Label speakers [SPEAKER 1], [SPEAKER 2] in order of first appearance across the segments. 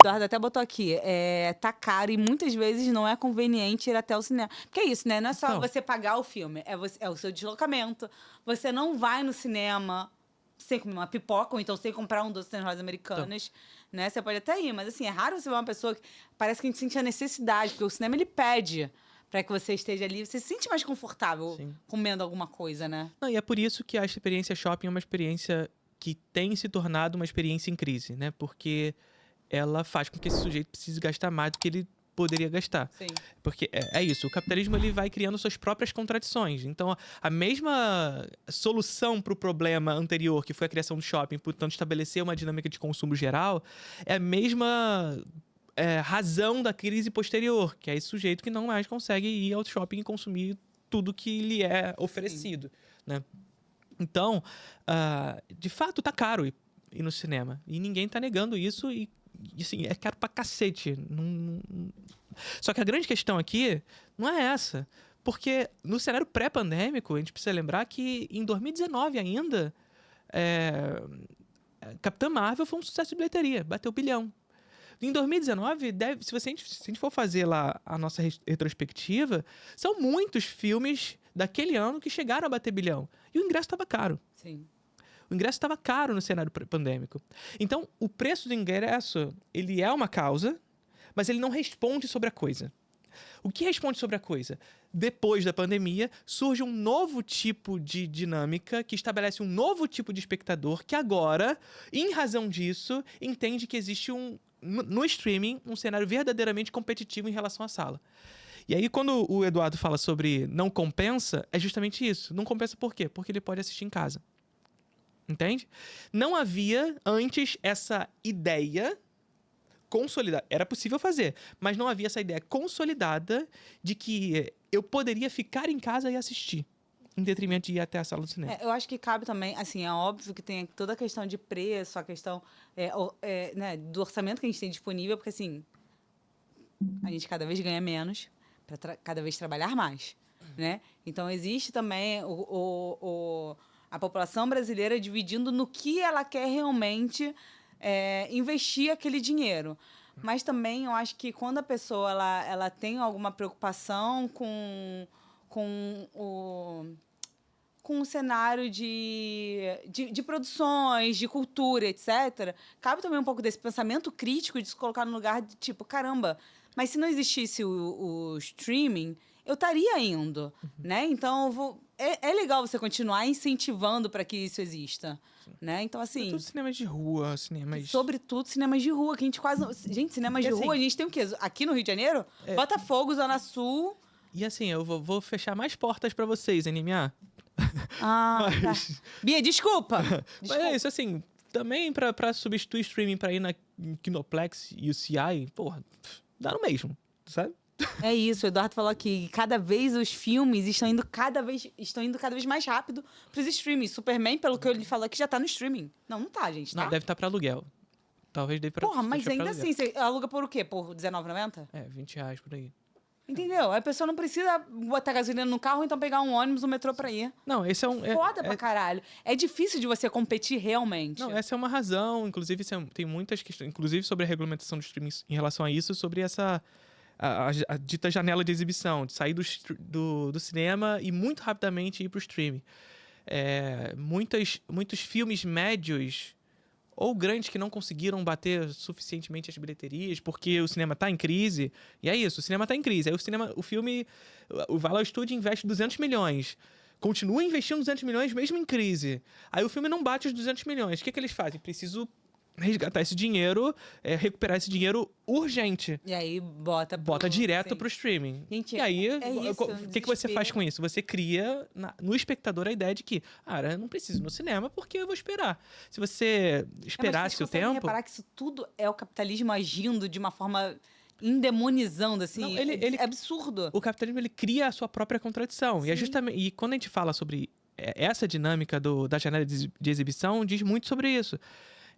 [SPEAKER 1] Eduardo até botou aqui, tá caro e muitas vezes não é conveniente ir até o cinema. Porque é isso, né? Não é só
[SPEAKER 2] Então.
[SPEAKER 1] você pagar o filme, é o seu deslocamento. Você não vai no cinema sem comer uma pipoca, ou então sem comprar um doce nas lojas americanas, né? Você pode até ir, mas assim, é raro você ver uma pessoa que parece que a gente sente a necessidade, porque o cinema ele pede para que você esteja ali, você se sente mais confortável
[SPEAKER 2] Sim.
[SPEAKER 1] comendo alguma coisa, né?
[SPEAKER 2] Não, e é por isso que a experiência shopping é uma experiência que tem se tornado uma experiência em crise, né? Porque ela faz com que esse sujeito precise gastar mais do que ele poderia gastar.
[SPEAKER 1] Sim.
[SPEAKER 2] Porque é isso, o capitalismo ele vai criando suas próprias contradições. Então, a mesma solução para o problema anterior, que foi a criação do shopping, portanto, estabelecer uma dinâmica de consumo geral, é a mesma razão da crise posterior, que é esse sujeito que não mais consegue ir ao shopping e consumir tudo que lhe é oferecido, né? Então, de fato, tá caro ir no cinema. E ninguém tá negando isso e assim, é caro pra cacete. Só que a grande questão aqui não é essa. Porque no cenário pré-pandêmico, a gente precisa lembrar que em 2019 ainda, Capitã Marvel foi um sucesso de bilheteria, bateu 1 bilhão. Em 2019, se a gente for fazer lá a nossa retrospectiva, são muitos filmes daquele ano que chegaram a bater 1 bilhão. E o ingresso estava caro.
[SPEAKER 1] Sim.
[SPEAKER 2] O ingresso estava caro no cenário pandêmico. Então, o preço do ingresso, ele é uma causa, mas ele não responde sobre a coisa. O que responde sobre a coisa? Depois da pandemia, surge um novo tipo de dinâmica que estabelece um novo tipo de espectador que agora, em razão disso, entende que existe no streaming um cenário verdadeiramente competitivo em relação à sala. E aí, quando o Eduardo fala sobre não compensa, é justamente isso. Não compensa por quê? Porque ele pode assistir em casa. Entende? Não havia antes essa ideia consolidada. Era possível fazer, mas não havia essa ideia consolidada de que eu poderia ficar em casa e assistir, em detrimento de ir até a sala do cinema.
[SPEAKER 1] Eu acho que cabe também, assim, é óbvio que tem toda a questão de preço, a questão né, do orçamento que a gente tem disponível, porque, assim, a gente cada vez ganha menos para cada vez trabalhar mais, né? Então, existe também a população brasileira dividindo no que ela quer realmente investir aquele dinheiro. Mas também eu acho que quando a pessoa ela tem alguma preocupação com o cenário de produções, de cultura, etc., cabe também um pouco desse pensamento crítico de se colocar no lugar de tipo, caramba, mas se não existisse o streaming, eu estaria indo, né? Então, é legal você continuar incentivando para que isso exista, né? Então, assim...
[SPEAKER 2] Sobretudo cinemas de rua, cinemas...
[SPEAKER 1] Sobretudo cinemas de rua, que a gente quase... Gente, cinemas de rua, a gente tem o quê? Aqui no Rio de Janeiro? Botafogo, Zona Sul...
[SPEAKER 2] E assim, eu vou fechar mais portas para vocês, NMA.
[SPEAKER 1] Tá. Bia, desculpa.
[SPEAKER 2] Mas é isso, assim, também pra substituir streaming pra ir na Kinoplex e o CI, porra, dá no mesmo, sabe?
[SPEAKER 1] É isso, o Eduardo falou aqui, cada vez os filmes estão indo cada vez mais rápido pros streamings. Superman, pelo que ele falou aqui, já tá no streaming. Não tá, gente, tá?
[SPEAKER 2] Não, deve estar pra aluguel. Talvez dê pra...
[SPEAKER 1] Porra, mas ainda assim, você aluga por o quê? Por R$19,90?
[SPEAKER 2] R$20 por aí.
[SPEAKER 1] Entendeu? A pessoa não precisa botar gasolina no carro, então pegar um ônibus, um metrô pra ir.
[SPEAKER 2] Não, esse é um...
[SPEAKER 1] Foda pra caralho. É difícil de você competir realmente.
[SPEAKER 2] Não, essa é uma razão. Inclusive, tem muitas questões, inclusive sobre a regulamentação do streaming em relação a isso, sobre essa... A dita janela de exibição, de sair do cinema e muito rapidamente ir pro streaming. Muitos filmes médios ou grandes que não conseguiram bater suficientemente as bilheterias porque o cinema tá em crise. E é isso, o cinema tá em crise. Aí o filme vai lá ao estúdio e investe 200 milhões. Continua investindo 200 milhões mesmo em crise. Aí o filme não bate os 200 milhões. O que eles fazem? Preciso resgatar esse dinheiro, recuperar esse dinheiro urgente.
[SPEAKER 1] E aí bota
[SPEAKER 2] direto pro streaming.
[SPEAKER 1] Gente,
[SPEAKER 2] e aí,
[SPEAKER 1] isso,
[SPEAKER 2] o que você faz com isso? Você cria no espectador a ideia de que, eu não preciso ir no cinema porque eu vou esperar. Se você esperasse o tempo...
[SPEAKER 1] reparar que isso tudo é o capitalismo agindo de uma forma endemonizando, assim. Não, é absurdo.
[SPEAKER 2] O capitalismo, ele cria a sua própria contradição.
[SPEAKER 1] Sim.
[SPEAKER 2] E quando a gente fala sobre essa dinâmica da janela de exibição, diz muito sobre isso.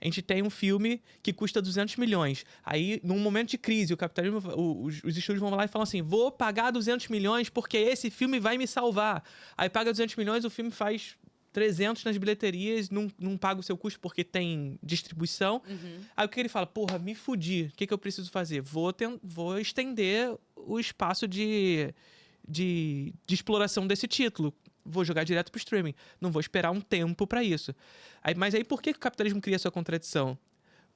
[SPEAKER 2] A gente tem um filme que custa 200 milhões. Aí, num momento de crise, o capitalismo, os estúdios vão lá e falam assim, vou pagar 200 milhões porque esse filme vai me salvar. Aí paga 200 milhões, o filme faz 300 nas bilheterias, não paga o seu custo porque tem distribuição. Aí o que ele fala? Porra, me fudi. O que eu preciso fazer? Vou estender o espaço de exploração desse título. Vou jogar direto pro streaming. Não vou esperar um tempo pra isso. Mas aí por que o capitalismo cria essa contradição?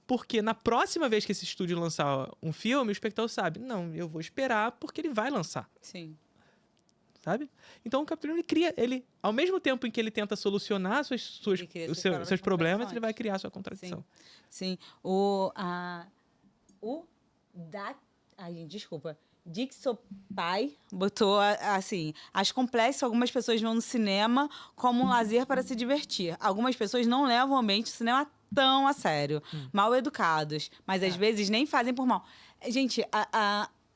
[SPEAKER 2] Porque na próxima vez que esse estúdio lançar um filme, o espectador sabe, não, eu vou esperar porque ele vai lançar.
[SPEAKER 1] Sim.
[SPEAKER 2] Sabe? Então o capitalismo ele ao mesmo tempo em que ele tenta solucionar seus problemas, ele vai criar sua contradição.
[SPEAKER 1] Sim. Ai, gente, desculpa. Dixopai botou assim: acho complexo, algumas pessoas vão no cinema como um lazer para se divertir. Algumas pessoas não levam o ambiente do cinema tão a sério. Mal educados, mas às vezes nem fazem por mal. Gente,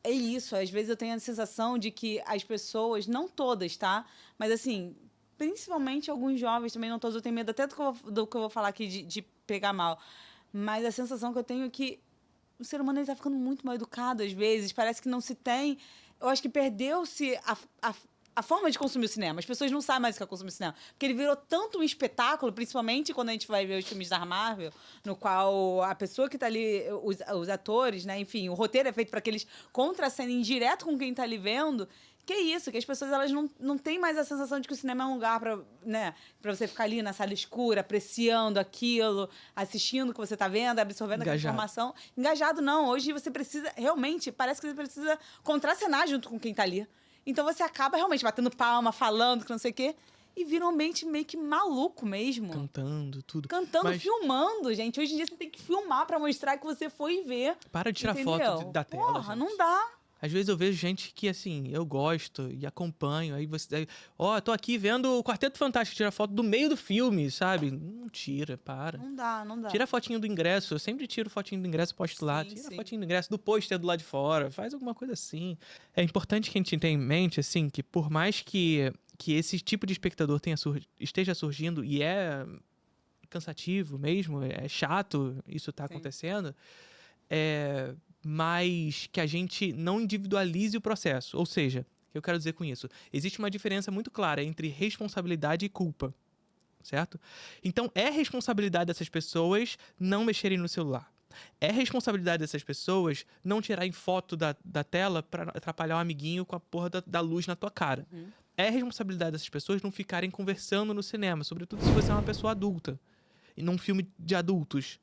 [SPEAKER 1] é isso. Às vezes eu tenho a sensação de que as pessoas, não todas, tá? Mas assim, principalmente alguns jovens, também não todos, eu tenho medo até do que eu vou falar aqui de pegar mal. Mas a sensação que eu tenho é que o ser humano está ficando muito mal educado às vezes. Parece que não se tem... Eu acho que perdeu-se a forma de consumir o cinema. As pessoas não sabem mais o que é consumir o cinema. Porque ele virou tanto um espetáculo, principalmente quando a gente vai ver os filmes da Marvel, no qual a pessoa que está ali, os atores, né? Enfim, o roteiro é feito para que eles contracenem direto com quem está ali vendo. Que é isso, que as pessoas elas não têm mais a sensação de que o cinema é um lugar para, né, para você ficar ali na sala escura, apreciando aquilo, assistindo o que você está vendo, absorvendo aquela informação. Engajado, não. Hoje você precisa, realmente, parece que você precisa contracenar junto com quem está ali. Então você acaba realmente batendo palma, falando que não sei o quê. E vira um ambiente meio que maluco mesmo.
[SPEAKER 2] Cantando, tudo.
[SPEAKER 1] Cantando, filmando, gente. Hoje em dia você tem que filmar pra mostrar que você foi ver.
[SPEAKER 2] Para de tirar foto da tela,
[SPEAKER 1] Porra,
[SPEAKER 2] gente.
[SPEAKER 1] não dá.
[SPEAKER 2] Às vezes eu vejo gente que, assim, eu gosto e acompanho. Aí você... Ó, tô aqui vendo o Quarteto Fantástico, tira foto do meio do filme, sabe? Não tira, para.
[SPEAKER 1] Não dá.
[SPEAKER 2] Tira a fotinho do ingresso. Eu sempre tiro fotinho do ingresso e posto lá. Tira a fotinho do ingresso, do pôster do lado de fora. Faz alguma coisa assim. É importante que a gente tenha em mente, assim, que por mais que esse tipo de espectador esteja surgindo, e é cansativo mesmo, é chato isso tá acontecendo, mas que a gente não individualize o processo. Ou seja, o que eu quero dizer com isso? Existe uma diferença muito clara entre responsabilidade e culpa, certo? Então, é responsabilidade dessas pessoas não mexerem no celular. É responsabilidade dessas pessoas não tirarem foto da tela para atrapalhar o amiguinho com a porra da luz na tua cara. É responsabilidade dessas pessoas não ficarem conversando no cinema, sobretudo se você é uma pessoa adulta, e num filme de adultos.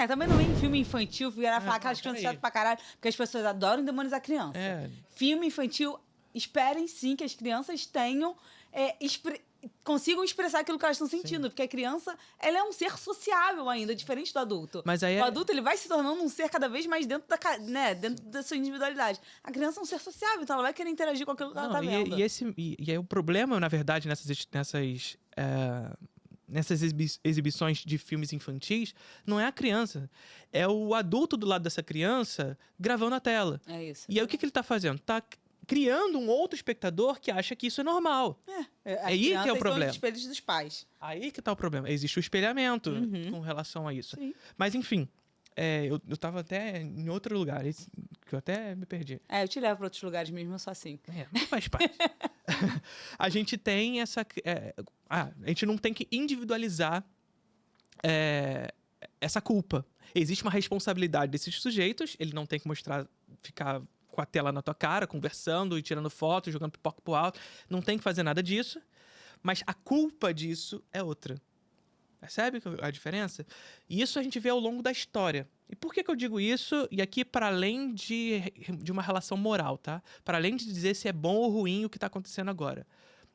[SPEAKER 1] Também não é em filme infantil, virar falar que as crianças chatas pra caralho, porque as pessoas adoram demonizar criança. Filme infantil, esperem sim que as crianças tenham, consigam expressar aquilo que elas estão sentindo, porque a criança, ela é um ser sociável ainda, diferente do adulto.
[SPEAKER 2] Mas aí
[SPEAKER 1] o adulto, ele vai se tornando um ser cada vez mais dentro da sua individualidade. A criança é um ser sociável, então ela vai querer interagir com aquilo que ela tá vendo.
[SPEAKER 2] E aí o problema, na verdade, nessas exibições de filmes infantis, não é a criança. É o adulto do lado dessa criança gravando a tela.
[SPEAKER 1] É isso.
[SPEAKER 2] E aí o que ele tá fazendo? Tá criando um outro espectador que acha que isso é normal. É aí que é o problema.
[SPEAKER 1] São os espelhos dos pais.
[SPEAKER 2] Aí que tá o problema. Existe o espelhamento com relação a isso.
[SPEAKER 1] Sim.
[SPEAKER 2] Mas, enfim, eu tava até em outro lugar, que eu até me perdi.
[SPEAKER 1] Eu te levo para outros lugares mesmo, eu sou assim.
[SPEAKER 2] Não faz parte. A gente tem essa... a gente não tem que individualizar essa culpa. Existe uma responsabilidade desses sujeitos, ele não tem que ficar com a tela na tua cara, conversando e tirando fotos, jogando pipoca pro alto. Não tem que fazer nada disso. Mas a culpa disso é outra. Percebe a diferença? E isso a gente vê ao longo da história. E por que eu digo isso? E aqui, para além de uma relação moral, tá? Para além de dizer se é bom ou ruim o que está acontecendo agora.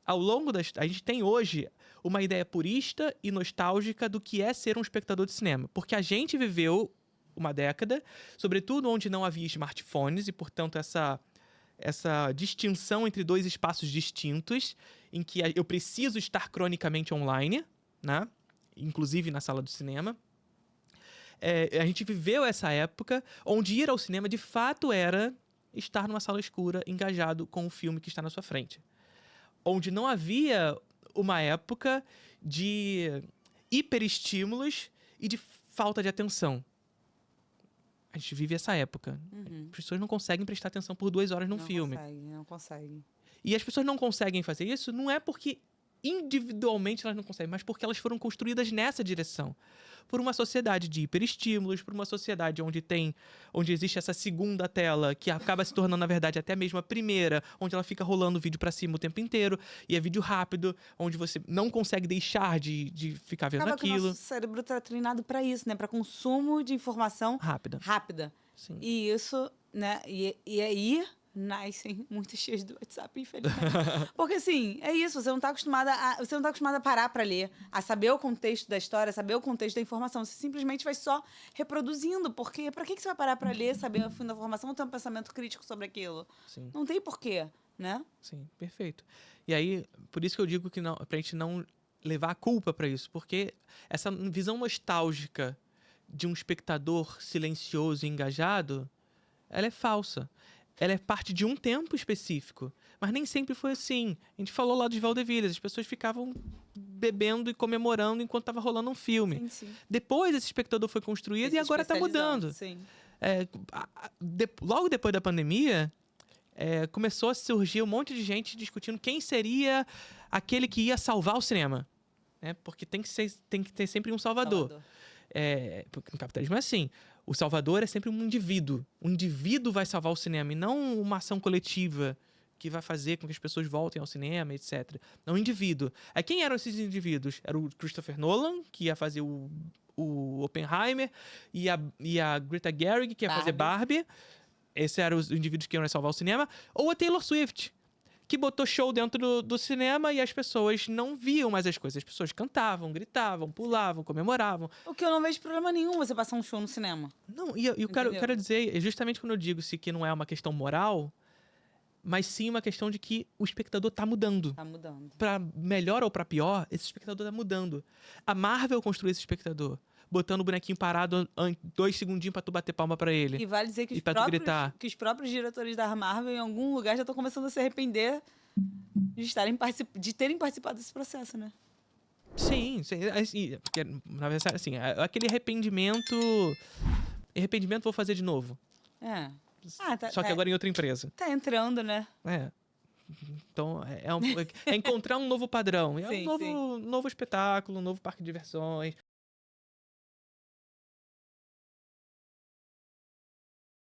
[SPEAKER 2] Ao longo a gente tem hoje uma ideia purista e nostálgica do que é ser um espectador de cinema. Porque a gente viveu uma década, sobretudo onde não havia smartphones e, portanto, essa distinção entre dois espaços distintos, em que eu preciso estar cronicamente online, né? Inclusive na sala do cinema. A gente viveu essa época onde ir ao cinema, de fato, era estar numa sala escura, engajado com o filme que está na sua frente. Onde não havia uma época de hiperestímulos e de falta de atenção. A gente vive essa época. As pessoas não conseguem prestar atenção por 2 horas num filme.
[SPEAKER 1] Não conseguem.
[SPEAKER 2] E as pessoas não conseguem fazer isso não é porque individualmente elas não conseguem, mas porque elas foram construídas nessa direção. Por uma sociedade de hiperestímulos, por uma sociedade onde existe essa segunda tela, que acaba se tornando, na verdade, até mesmo a primeira, onde ela fica rolando o vídeo pra cima o tempo inteiro, e é vídeo rápido, onde você não consegue deixar de ficar vendo
[SPEAKER 1] Acaba que o
[SPEAKER 2] aquilo.
[SPEAKER 1] nosso cérebro tá treinado para isso, né? Para consumo de informação rápida.
[SPEAKER 2] Sim.
[SPEAKER 1] E isso, né? E aí nascem muitas tias do WhatsApp, infelizmente. Porque assim, é isso, você não tá acostumada a parar para ler, a saber o contexto da história, a saber o contexto da informação. Você simplesmente vai só reproduzindo, porque para que você vai parar para ler, saber o fim da informação, ou ter um pensamento crítico sobre aquilo?
[SPEAKER 2] Sim.
[SPEAKER 1] Não tem porquê, né?
[SPEAKER 2] Sim, perfeito. E aí, por isso que eu digo que não, pra gente não levar a culpa pra isso, porque essa visão nostálgica de um espectador silencioso e engajado, ela é falsa. Ela é parte de um tempo específico, mas nem sempre foi assim. A gente falou lá dos Vaudevilles, as pessoas ficavam bebendo e comemorando enquanto estava rolando um filme.
[SPEAKER 1] Sim, sim.
[SPEAKER 2] Depois esse espectador foi construído e agora está mudando.
[SPEAKER 1] Sim.
[SPEAKER 2] Logo depois da pandemia, começou a surgir um monte de gente discutindo quem seria aquele que ia salvar o cinema. Né? Porque tem que ter sempre um salvador. Porque no capitalismo é assim. O salvador é sempre um indivíduo. O indivíduo vai salvar o cinema e não uma ação coletiva que vai fazer com que as pessoas voltem ao cinema, etc. Não, um indivíduo. Aí quem eram esses indivíduos? Era o Christopher Nolan, que ia fazer o Oppenheimer, e a Greta Gerwig, que ia fazer Barbie. Esses eram os indivíduos que iam salvar o cinema. Ou a Taylor Swift, que botou show dentro do cinema e as pessoas não viam mais as coisas. As pessoas cantavam, gritavam, pulavam, comemoravam.
[SPEAKER 1] O que eu não vejo problema nenhum você passar um show no cinema.
[SPEAKER 2] Não, e eu quero dizer, justamente quando eu digo que não é uma questão moral, mas sim uma questão de que o espectador tá mudando.
[SPEAKER 1] Tá mudando.
[SPEAKER 2] Pra melhor ou pra pior, esse espectador tá mudando. A Marvel construiu esse espectador, botando o bonequinho parado 2 segundinhos pra tu bater palma pra ele.
[SPEAKER 1] E vale dizer que os próprios diretores da Marvel, em algum lugar, já estão começando a se arrepender de terem participado desse processo, né?
[SPEAKER 2] Sim, assim, porque, na verdade, assim, aquele arrependimento vou fazer de novo. Só que agora em outra empresa.
[SPEAKER 1] Tá entrando, né?
[SPEAKER 2] Então, é encontrar um novo padrão. É
[SPEAKER 1] Sim,
[SPEAKER 2] um novo espetáculo, um novo parque de diversões.